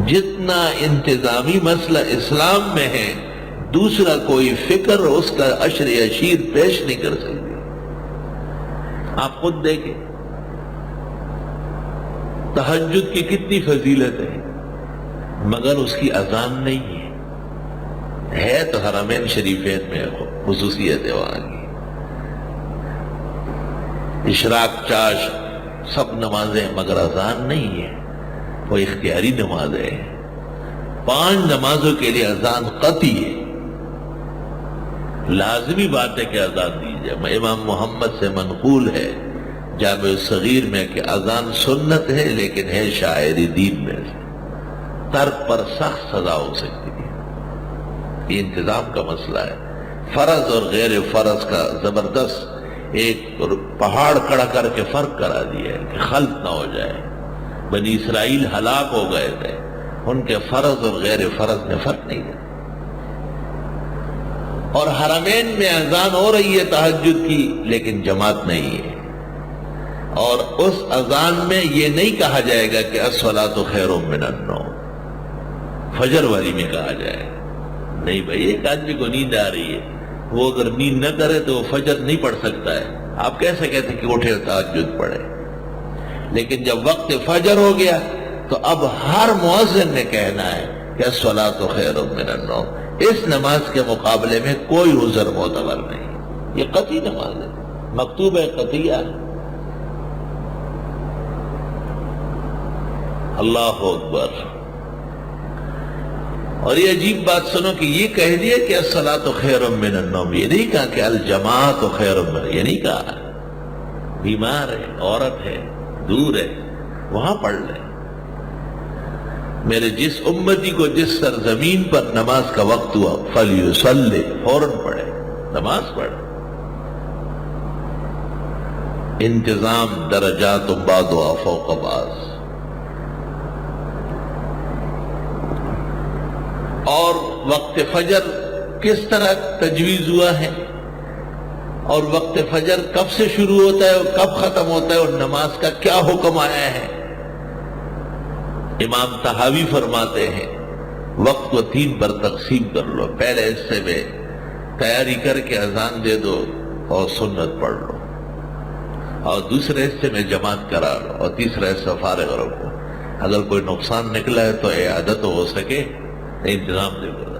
جتنا انتظامی مسئلہ اسلام میں ہے دوسرا کوئی فکر اس کا عشر عشیر پیش نہیں کر سکتی. آپ خود دیکھیں تہجد کی کتنی فضیلت ہے مگر اس کی اذان نہیں ہے تو حرمین شریفین میں خصوصیت ہے وہاں کی. اشراق چاش سب نمازیں مگر اذان نہیں ہے، وہ اختیاری نمازیں ہیں. 5 نمازوں کے لیے اذان قطعی ہے، لازمی بات ہے کہ اذان دی جائے. امام محمد سے منقول ہے جامع الصغیر میں کہ اذان سنت ہے لیکن ہے شاعر دین میں سے، ترک پر سخت سزا ہو سکتی ہے. یہ انتظام کا مسئلہ ہے. فرض اور غیر فرض کا زبردست ایک پہاڑ کھڑا کر کے فرق کرا دیا ہے کہ خلط نہ ہو جائے. بنی اسرائیل ہلاک ہو گئے تھے، ان کے فرض اور غیر فرض میں فرق نہیں ہے. اور حرمین میں اذان ہو رہی ہے تہجد کی لیکن جماعت نہیں ہے، اور اس اذان میں یہ نہیں کہا جائے گا کہ الصلاۃ خیر من النوم، فجر والی میں کہا جائے. نہیں بھائی، ایک آدمی کو نیند آ رہی ہے، وہ اگر نیند نہ کرے تو وہ فجر نہیں پڑھ سکتا ہے. آپ کیسے کہتے ہیں کہ اٹھے تہجد پڑھے؟ لیکن جب وقت فجر ہو گیا تو اب ہر مؤذن نے کہنا ہے کہ الصلاۃ خیر من النوم. اس نماز کے مقابلے میں کوئی عذر معتبر نہیں. یہ قطعی نماز ہے، مکتوب ہے، قطعیہ. اللہ اکبر. اور یہ عجیب بات سنو کہ یہ کہہ دیا کہ الصلاۃ خیر من النوم، یہ نہیں کہا کہ الجماعت خیر من، یہ نہیں کہا. بیمار ہے، عورت ہے، دور ہے، وہاں پڑھ لیں. میرے جس امتی کو جس سرزمین پر نماز کا وقت ہوا فلیصلی، فوراً پڑھے، نماز پڑھے. انتظام درجات بعضها فوق بعض. اور وقت فجر کس طرح تجویز ہوا ہے، اور وقت فجر کب سے شروع ہوتا ہے اور کب ختم ہوتا ہے، اور نماز کا کیا حکم آیا ہے. امام طحاوی فرماتے ہیں وقت کو 3 پر تقسیم کر لو. پہلے حصے میں تیاری کر کے اذان دے دو اور سنت پڑھ لو، اور دوسرے حصے میں جماعت کرا لو، اور تیسرا حصہ فارغ رکھو. اگر کوئی نقصان نکلا ہے تو اعادت ہو سکے انتظام دے دو.